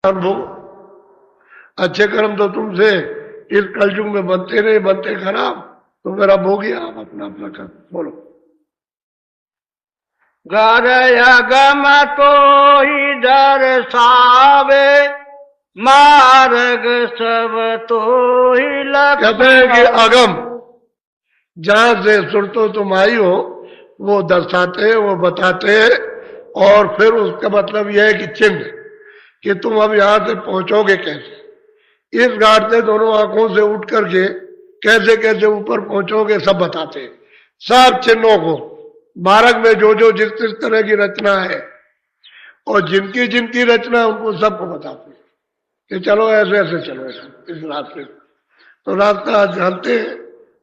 भोग अच्छे कर्म तो तुमसे इस कलयुग में बनते नहीं, बनते खराब, तो मेरा भोग ही आप अपना अपना कर बोलो। घर अगम तो ही दर्शावे, मार्ग सब तो ही कहते हैं कि अगम जहां से सुरतो तुम आई हो वो दर्शाते, वो बताते, और फिर उसका मतलब यह है कि चिन्ह कि तुम अब यहां से पहुंचोगे कैसे, इस घाट से दोनों आंखों से उठ करके कैसे कैसे ऊपर पहुंचोगे सब बताते हैं। सब चिन्हों को मार्ग में जो जो जिस जिस तरह की रचना है और जिनकी जिनकी रचना उनको सबको बताते हैं कि चलो ऐसे ऐसे चलो ऐसे इस रास्ते। तो रास्ता जानते हैं,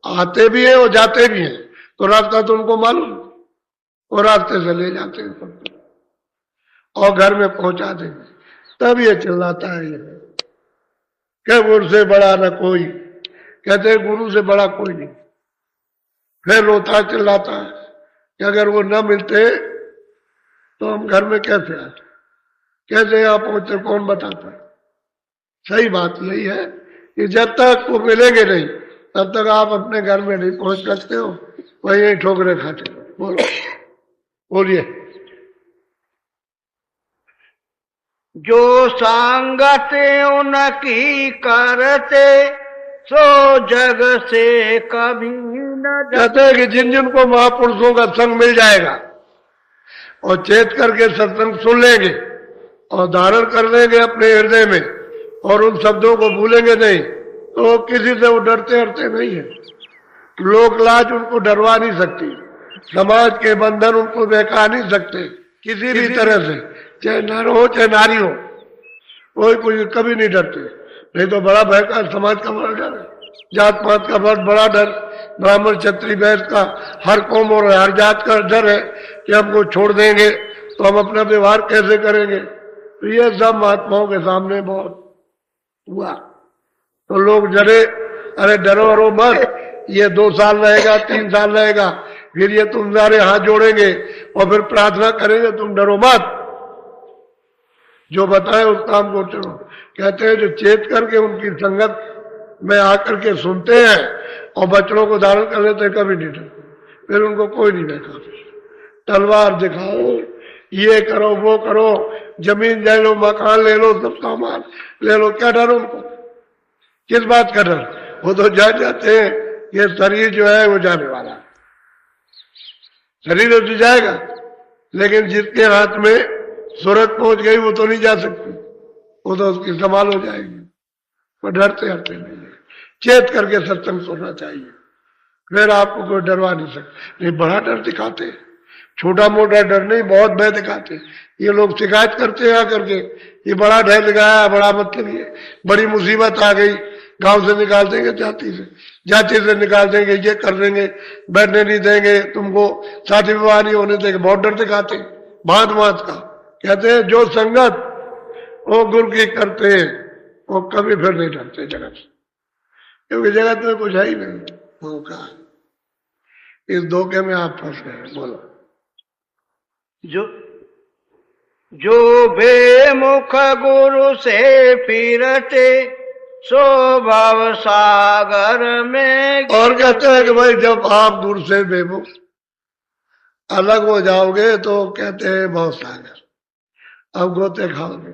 आते भी हैं और जाते भी हैं, तो रास्ता तो उनको मालूम, वो रास्ते से ले जाते हैं सबको और घर में पहुंचा देंगे। तब ये चिल्लाता है ये कि गुरु से बड़ा न कोई, कहते हैं गुरु से बड़ा कोई नहीं। फिर रोता चिल्लाता है कि अगर वो न मिलते तो हम घर में कैसे आते, कैसे यहाँ पहुंचते, कौन बताता है। सही बात यही है कि जब तक वो मिलेंगे नहीं तब तक आप अपने घर में नहीं पहुंच सकते हो, वही ठोकरे खाते हो। बोलो बोलिए। जो संगत उनकी करते सो जग से कभी न कहते हैं कि जिन जिनको महापुरुषों का संग मिल जाएगा और चेत करके सत्संग सुन लेंगे और धारण कर लेंगे अपने हृदय में और उन शब्दों को भूलेंगे नहीं, तो किसी से वो डरते हरते नहीं है। लोक लाज उनको डरवा नहीं सकती, समाज के बंधन उनको बहका नहीं सकते किसी भी तरह से, चाहे नर हो चाहे नारी हो, कोई कोई कभी नहीं डरते। नहीं तो बड़ा भय का समाज का बड़ा डर है, जात पात का बहुत बड़ा डर, ब्राह्मण क्षत्रिय वैश्य का, हर कौम और हर जात का डर है कि हमको छोड़ देंगे तो हम अपना व्यवहार कैसे करेंगे। तो ये सब महात्माओं के सामने बहुत हुआ। तो लोग डरे, अरे डरो वरो मत, ये 2 साल रहेगा 3 साल रहेगा, फिर ये तुम सारे हाथ जोड़ेंगे और फिर प्रार्थना करेंगे, तुम डरो मत, जो बताए उस काम को चलो। कहते हैं जो चेत करके उनकी संगत में आकर के सुनते हैं और बच्चों को धारण कर लेते हैं, कभी नहीं डरते, फिर उनको कोई नहीं देखा। तलवार दिखाओ, ये करो वो करो, जमीन ले लो, मकान ले लो, सब सामान ले लो, क्या डर उनको, किस बात का डर। वो तो जान जाते हैं ये शरीर जो है वो जाने वाला है, शरीर तो जाएगा, लेकिन जिसके हाथ में सूरत पहुंच गई वो तो नहीं जा सकती, वो तो उसकी संभाल हो जाएगी। वो डरते हरते नहीं है, चेत करके सत्संग सुनना चाहिए, फिर आपको कोई डरवा नहीं सकता। नहीं बड़ा डर दिखाते, छोटा मोटा डर नहीं, बहुत भय दिखाते। ये लोग शिकायत करते हैं आकर के, ये बड़ा भय दिखाया, बड़ा मतलब ये बड़ी मुसीबत आ गई, गांव से निकाल देंगे, जाति से निकाल देंगे, ये कर देंगे, बैठने नहीं देंगे, तुमको शादी विवाह नहीं होने देंगे, बहुत डर दिखाते भांत भांत का। कहते हैं जो संगत वो गुरु की करते हैं वो कभी फिर नहीं डरते जगत से, क्योंकि जगत में कुछ है ही नहीं धोखा। इस धोखे में आप फंस गए। बोलो। जो बेमुख गुरु से फिरते सो भव सागर में। और कहते हैं कि भाई जब आप गुरु से बेमुख अलग हो जाओगे तो कहते हैं भव सागर, अब गोते खाओगे,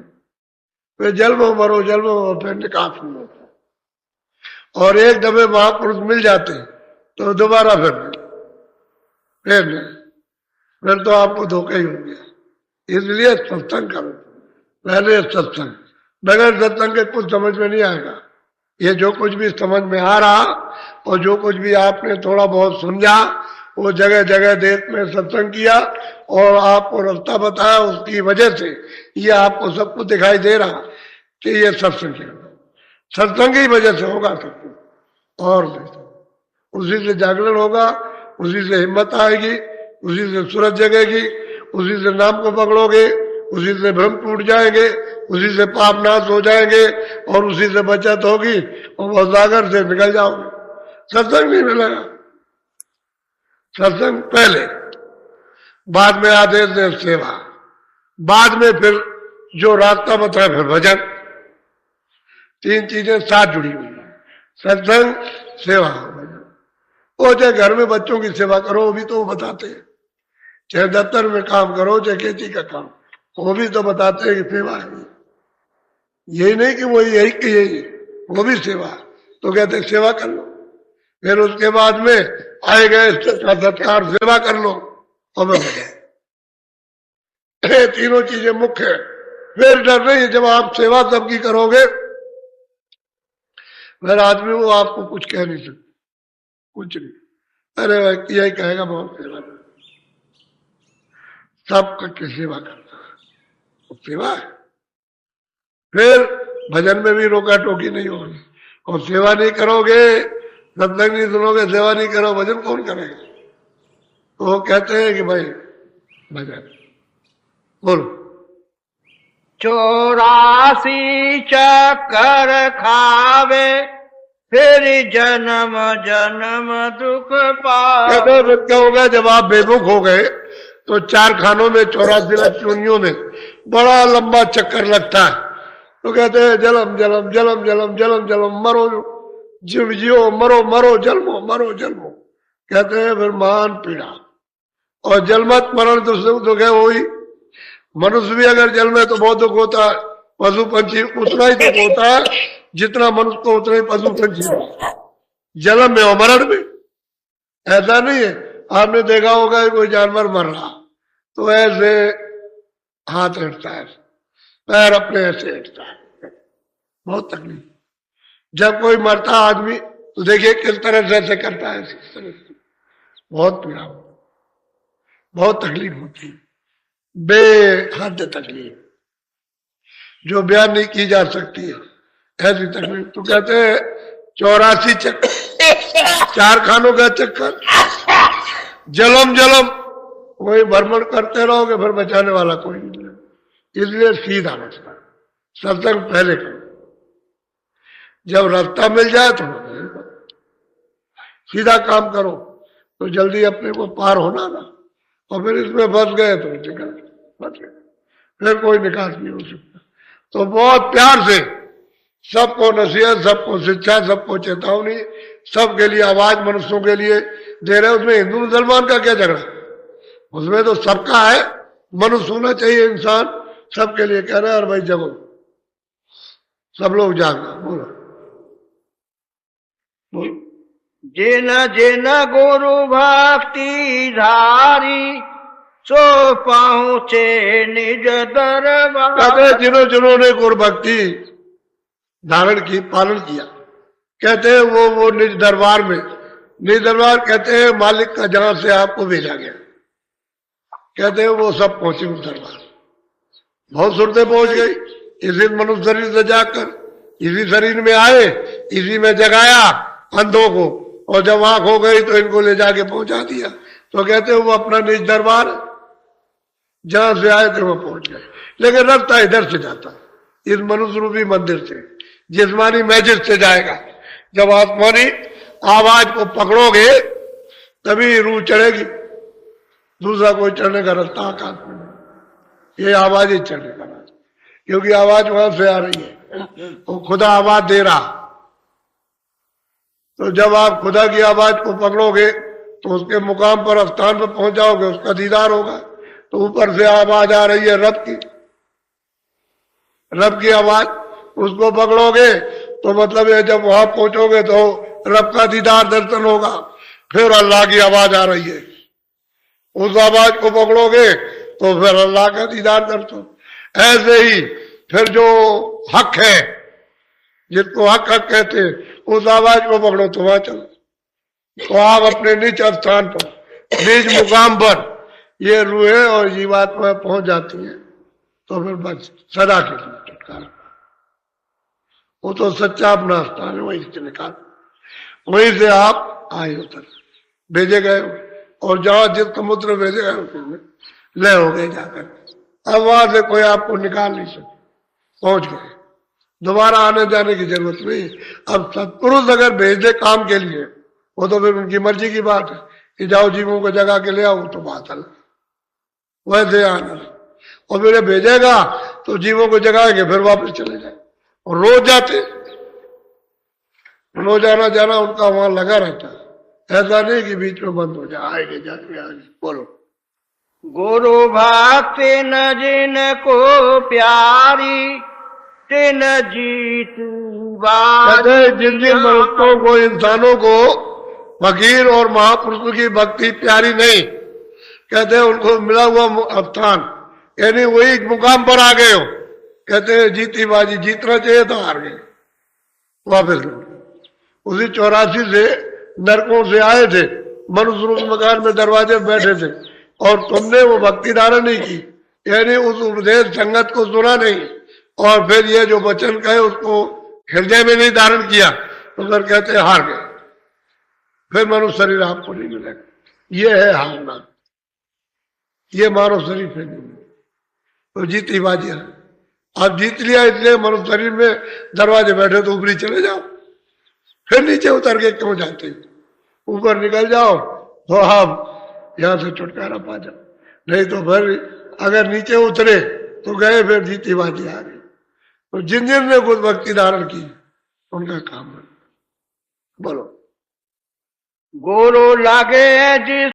फिर जल में मरो, जल में मरो, फिर निकास में होता। और एक दफे महापुरुष मिल जाते तो दोबारा फिर नहीं, फिर तो आपको धोखा ही हो गया। इसलिए सत्संग करो, पहले सत्संग, बगैर सत्संग के कुछ समझ में नहीं आएगा। ये जो कुछ भी समझ में आ रहा और जो कुछ भी आपने थोड़ा बहुत समझा, वो जगह जगह देश में सत्संग किया और आपको रास्ता बताया, उसकी वजह से ये आपको सब कुछ दिखाई दे रहा कि ये सत्संग है, सत्संग की वजह से होगा सब कुछ। और उसी से जागरण होगा, उसी से हिम्मत आएगी, उसी से सूरज जगेगी, उसी से नाम को पकड़ोगे, उसी से भ्रम टूट जाएंगे, उसी से पाप नाश हो जाएंगे और उसी से बचत होगी और वह सागर से निकल जाओगे। सत्संग नहीं मिलेगा, सत्संग पहले, बाद में आदेश दे सेवा, बाद में फिर जो रास्ता बताए फिर भजन। तीन चीजें साथ जुड़ी हुई है, सत्संग, सेवा, भजन। वो चाहे घर में बच्चों की सेवा करो, वो भी तो वो बताते हैं, चाहे दफ्तर में काम करो, चाहे खेती का काम, वो भी तो बताते हैं कि सेवा है। यही नहीं कि वो यही कि यही, वो भी सेवा है, तो कहते हैं सेवा कर लो। फिर उसके बाद में आए गए सत्कार, सेवा कर लो और मैं भजन। तीनों चीजें मुख्य है। फिर डर नहीं है, जब आप सेवा सबकी करोगे फिर आदमी वो आपको कुछ कह नहीं सकता, कुछ नहीं। अरे व्यक्ति यही कहेगा बहुत सेवा कर, सबका सेवा करता है, सेवा है। फिर भजन में भी रोका टोकी नहीं होगी। और सेवा नहीं करोगे, सत्संग नहीं सुनोगे, सेवा नहीं करो, भजन कौन करेगा? तो वो कहते हैं कि भाई भजन बोलो। 84 चक्कर खावे, फिर जन्म जन्म दुख पावे। क्या होगा जब आप बेमुख हो गए तो 4 खानों में 84 लाख योनियों में बड़ा लंबा चक्कर लगता है। तो कहते हैं जलम जलम जलम जलम जलम जलम, मरो जीव जियो, मरो मरो जन्मो, मरो जन्मो। कहते हैं फिर महान पीड़ा। और जलमत मरण तो है वही। मनुष्य भी अगर जल में तो बहुत दुख होता है, पशु पंछी उतना ही दुख होता है जितना मनुष्य को उतना ही पशु पंछी। जन्म में और मरण में ऐसा नहीं है। आपने देखा होगा कोई जानवर मर रहा तो ऐसे हाथ हटता है, पैर अपने ऐसे हटता है, बहुत तकलीफ। जब कोई मरता आदमी तो देखिए किस तरह से ऐसे करता है, इस तरह से बहुत पीड़ा, बहुत तकलीफ होती है, बेहद तकलीफ जो बयान नहीं की जा सकती है, ऐसी तकलीफ। तो कहते हैं 84 चक्कर, 4 खानों का चक्कर, जलम जलम, वही भ्रमण करते रहोगे, फिर बचाने वाला कोई नहीं मिलेगा। इसलिए सीधा रास्ता, सत्संग पहले करो, जब रास्ता मिल जाए तो सीधा काम करो तो जल्दी अपने को पार होना ना। और फिर इसमें फंस गए तो फंस गए, फिर कोई निकास नहीं हो सकता। तो बहुत प्यार से सबको नसीहत, सबको शिक्षा, सबको चेतावनी, सबके लिए आवाज मनुष्यों के लिए दे रहे। उसमें हिंदू मुसलमान का क्या झगड़ा, उसमें तो सबका है। मनुष्य होना चाहिए इंसान, सबके लिए कह रहे हैं। और भाई जगो, सब लोग जागना, बोलो बोलो। जिन जिन गुरु भक्ति धारी, सो पहुँचे निज दरबार। जिन्होंने गुरु भक्ति धारण की, पालन किया, कहते हैं वो निज दरबार में। निज दरबार कहते हैं मालिक का जहां से आपको भेजा गया, कहते हैं वो सब पहुंचे उस दरबार। बहुत सूरतें पहुंच गई। इसी मनुष्य शरीर से जाकर इसी शरीर में आए, इसी में जगाया अंधों को, और जब आंख हो गई तो इनको ले जाके पहुंचा दिया। तो कहते हैं वो अपना निज दरबार जहां से आए थे वो पहुंच गए। लेकिन रास्ता इधर से जाता, इस मनुष्य रूपी मंदिर से, जिस्मानी मैजिक से जाएगा। जब आत्मानी आवाज को पकड़ोगे तभी रूह चढ़ेगी, दूसरा कोई चढ़ने का रास्ता आकाश में, ये आवाज ही चढ़ने का रास्ता, क्योंकि आवाज वहां से आ रही है, वो खुदा आवाज दे रहा। तो जब आप खुदा की आवाज को पकड़ोगे तो उसके मुकाम पर, स्थान पर पहुंच जाओगे, उसका दीदार होगा। तो ऊपर से आवाज आ रही है रब की, रब की आवाज, उसको पकड़ोगे तो मतलब है जब वहां पहुंचोगे तो रब का दीदार दर्शन होगा। फिर अल्लाह की आवाज आ रही है, उस आवाज को पकड़ोगे तो फिर अल्लाह का दीदार दर्शन। ऐसे ही फिर जो हक है, जिसको हक हक कहते हैं, उस आवाज को पकड़ो तो वहां चलो, तो आप अपने निज स्थान पर, निज मुकाम पर ये रूहें और जीवात्मा पहुंच जाती हैं। तो फिर बस सदा के लिए छुटकारा, वो तो सच्चा अपना स्थान है, वहीं से निकाल, वहीं से आप आए उतर भेजे गए, और जहां जिस समुद्र भेजे गए उसमें ले हो गए जाकर। अब वहां से कोई आपको निकाल नहीं सकता, पहुंच गए, दोबारा आने जाने की जरूरत नहीं। अब सत्पुरुष अगर भेज दे काम के लिए, वो तो फिर उनकी मर्जी की बात है कि जाओ जीवों को जगा के ले आओ, तो बात अलग, वैसे आना। और फिर भेजेगा तो जीवों को जगाएंगे, फिर वापस चले जाए। और रोज जाते, रोजाना जाना उनका वहां लगा रहता है। ऐसा नहीं कि बीच में बंद हो जाए, आएंगे जाएंगे आगे। बोलो। गुरु भक्ति न जिन को प्यारी, तिन जीतू कहते हैं जिन जिन मनुष्यों को, इंसानों को फकीर और महापुरुषों की भक्ति प्यारी नहीं, कहते हैं उनको मिला हुआ स्थान, यानी वही मुकाम पर आ गए हो। कहते हैं जीती बाजी, जीतना चाहिए तो हार गए, वापस लौट। उसी 84 से नरकों से आए थे, मनुष्य रूप मकान में दरवाजे बैठे थे, और तुमने वो भक्ति धारण नहीं की, यानी उस उपदेश संगत को सुना नहीं, और फिर ये जो वचन कहे उसको हृदय में नहीं धारण किया, तो फिर कहते हैं हार गए, फिर मनुष्य शरीर आपको नहीं मिलेगा। ये है हारना, ये मानव शरीर फिर नहीं मिलेगा। तो जीती बाजी है। आप जीत लिया, इसलिए मनुष्य शरीर में दरवाजे बैठे तो ऊपरी चले जाओ, फिर नीचे उतर के क्यों जाते? ऊपर निकल जाओ तो आप यहां से छुटकारा पा जाओ, नहीं तो फिर अगर नीचे उतरे तो गए, फिर जीती बाजी आ गई। तो जिन जिन ने खुद भक्ति धारण की उनका काम है। बोलो। गुरु लागे जिस